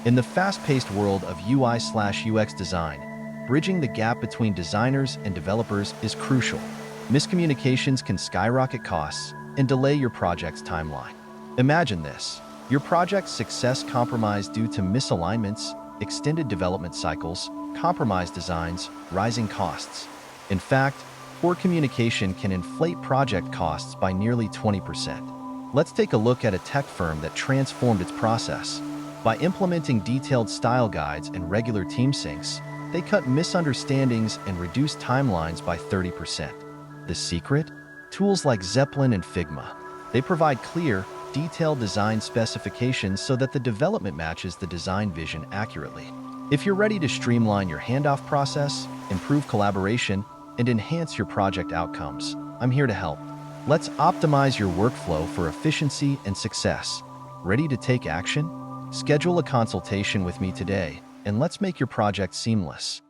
In the fast-paced world of UI/UX design, bridging the gap between designers and developers is crucial. Miscommunications can skyrocket costs and delay your project's timeline. Imagine this: your project's success compromised due to misalignments, extended development cycles, compromised designs, rising costs. In fact, poor communication can inflate project costs by nearly 20%. Let's take a look at a tech firm that transformed its process. By implementing detailed style guides and regular team syncs, they cut misunderstandings and reduced timelines by 30%. The secret? Tools like Zeplin and Figma. They provide clear, detailed design specifications so that the development matches the design vision accurately. If you're ready to streamline your handoff process, improve collaboration, and enhance your project outcomes, I'm here to help. Let's optimize your workflow for efficiency and success. Ready to take action? Schedule a consultation with me today, and let's make your project seamless.